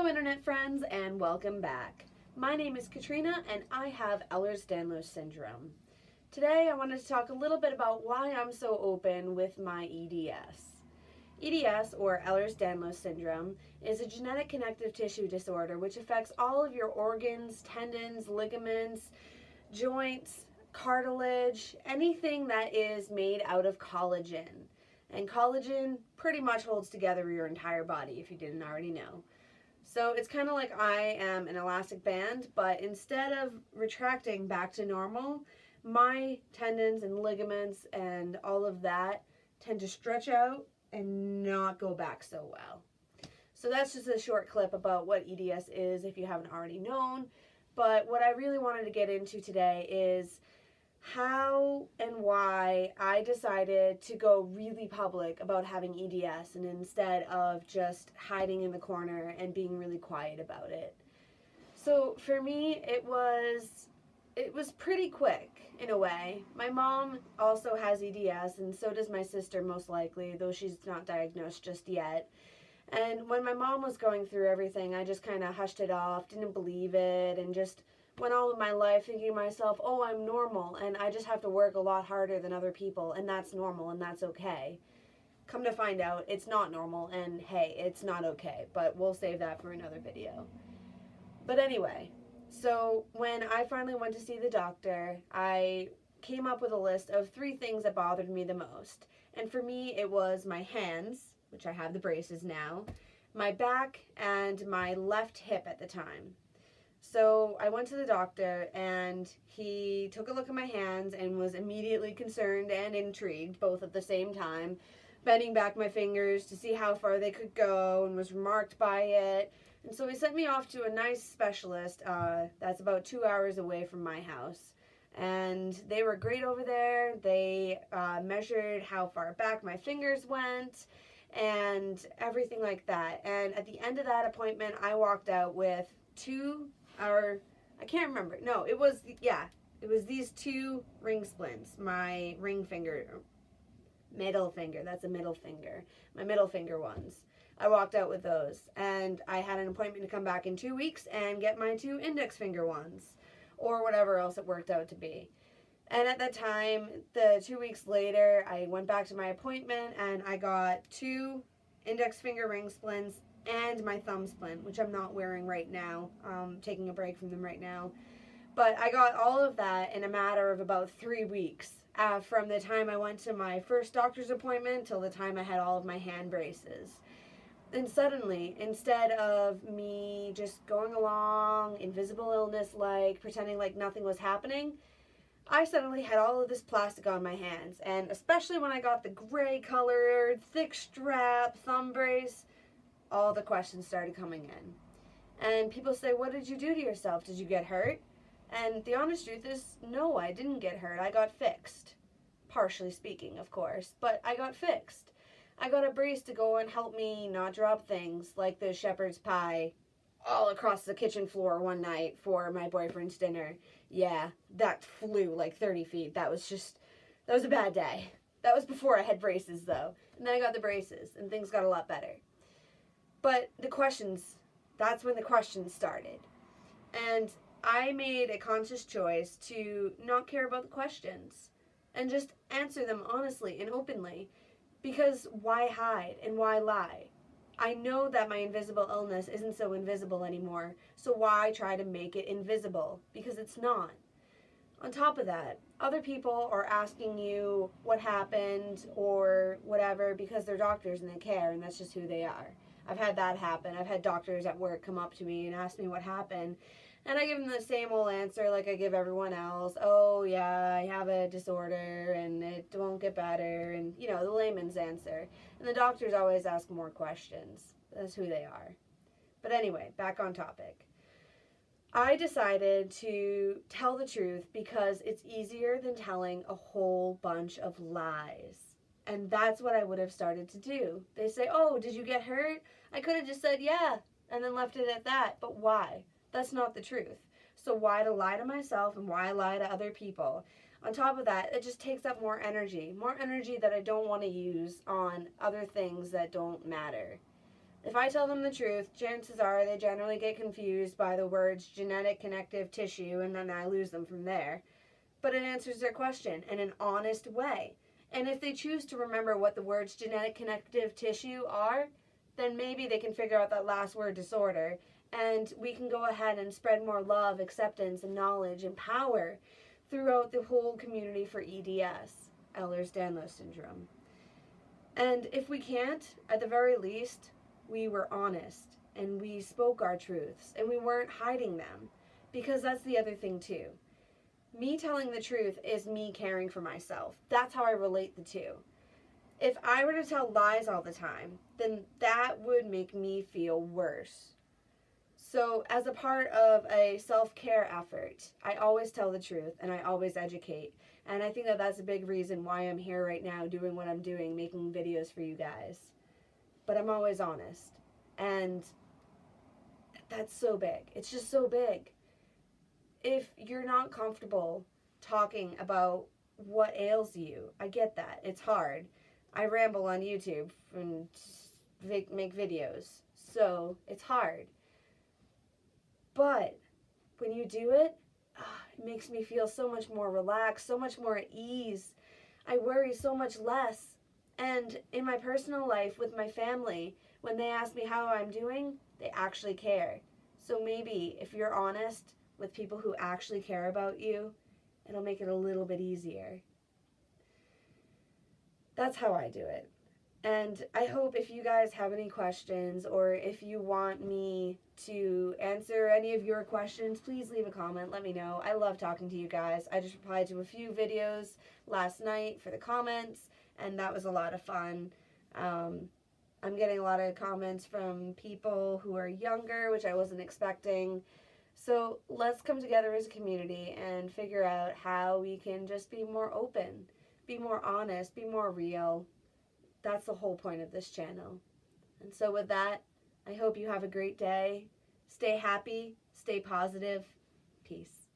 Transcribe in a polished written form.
Internet friends, and welcome back. My name is Katrina, and I have Ehlers-Danlos Syndrome. Today, I wanted to talk a little bit about why I'm so open with my EDS. EDS, or Ehlers-Danlos Syndrome, is a genetic connective tissue disorder which affects all of your organs, tendons, ligaments, joints, cartilage, anything that is made out of collagen. And collagen pretty much holds together your entire body, if you didn't already know. So it's kind of like I am an elastic band, but instead of retracting back to normal, my tendons and ligaments and all of that tend to stretch out and not go back so well. So that's just a short clip about what EDS is if you haven't already known. But what I really wanted to get into today is how and why I decided to go really public about having EDS, and instead of just hiding in the corner and being really quiet about it. So for me, it was pretty quick in a way. My mom also has EDS, and so does my sister most likely, though she's not diagnosed just yet. And when my mom was going through everything, I just kind of hushed it off, didn't believe it, and just went on with my life thinking to myself, oh, I'm normal, and I just have to work a lot harder than other people, and that's normal, and that's okay. Come to find out, it's not normal, and hey, it's not okay, but we'll save that for another video. But anyway, so when I finally went to see the doctor, I came up with a list of 3 things that bothered me the most. And for me, it was my hands, which I have the braces now, my back, and my left hip at the time. So I went to the doctor, and he took a look at my hands and was immediately concerned and intrigued, both at the same time, bending back my fingers to see how far they could go, and was remarked by it. And so he sent me off to a nice specialist that's about 2 hours away from my house. And they were great over there. They measured how far back my fingers went and everything like that. And at the end of that appointment, I walked out with I can't remember. No, it was these 2 ring splints. My ring finger, middle finger, that's a middle finger. My middle finger ones. I walked out with those, and I had an appointment to come back in 2 weeks and get my 2 index finger ones, or whatever else it worked out to be. And at that time, the 2 weeks later, I went back to my appointment, and I got 2 index finger ring splints and my thumb splint, which I'm not wearing right now. Taking a break from them right now. But I got all of that in a matter of about 3 weeks, from the time I went to my first doctor's appointment till the time I had all of my hand braces. And suddenly, instead of me just going along, invisible illness-like, pretending like nothing was happening, I suddenly had all of this plastic on my hands. And especially when I got the gray-colored, thick strap thumb brace, all the questions started coming in. And people say, what did you do to yourself? Did you get hurt? And the honest truth is, no, I didn't get hurt. I got fixed. Partially speaking, of course, but I got fixed. I got a brace to go and help me not drop things like the shepherd's pie all across the kitchen floor one night for my boyfriend's dinner. Yeah, that flew like 30 feet. That was a bad day. That was before I had braces, though. And then I got the braces, and things got a lot better. But that's when the questions started. And I made a conscious choice to not care about the questions and just answer them honestly and openly. Because why hide and why lie? I know that my invisible illness isn't so invisible anymore, so why try to make it invisible? Because it's not. On top of that, other people are asking you what happened or whatever because they're doctors and they care, and that's just who they are. I've had that happen. I've had doctors at work come up to me and ask me what happened. And I give them the same old answer like I give everyone else. Oh, yeah, I have a disorder and it won't get better. And, the layman's answer. And the doctors always ask more questions. That's who they are. But anyway, back on topic. I decided to tell the truth because it's easier than telling a whole bunch of lies. And that's what I would have started to do. They say, oh, did you get hurt? I could have just said, yeah, and then left it at that. But why? That's not the truth. So why to lie to myself and why lie to other people? On top of that, it just takes up more energy that I don't want to use on other things that don't matter. If I tell them the truth, chances are they generally get confused by the words genetic connective tissue, and then I lose them from there. But it answers their question in an honest way. And if they choose to remember what the words genetic connective tissue are, then maybe they can figure out that last word, disorder, and we can go ahead and spread more love, acceptance, and knowledge and power throughout the whole community for EDS, Ehlers-Danlos Syndrome. And if we can't, at the very least, we were honest and we spoke our truths and we weren't hiding them, because that's the other thing too. Me telling the truth is me caring for myself. That's how I relate the two. If I were to tell lies all the time, then that would make me feel worse. So as a part of a self-care effort, I always tell the truth and I always educate. And I think that that's a big reason why I'm here right now doing what I'm doing, making videos for you guys. But I'm always honest. And that's so big. It's just so big. If you're not comfortable talking about what ails you, I get that. It's hard. I ramble on YouTube and make videos. So it's hard. But when you do it, it makes me feel so much more relaxed, so much more at ease. I worry so much less. And in my personal life with my family, when they ask me how I'm doing, they actually care. So maybe if you're honest with people who actually care about you, it'll make it a little bit easier. That's how I do it. And I hope if you guys have any questions, or if you want me to answer any of your questions, please leave a comment. Let me know. I love talking to you guys. I just replied to a few videos last night for the comments, and that was a lot of fun. I'm getting a lot of comments from people who are younger, which I wasn't expecting. So let's come together as a community and figure out how we can just be more open, be more honest, be more real. That's the whole point of this channel. And so with that, I hope you have a great day. Stay happy, stay positive. Peace.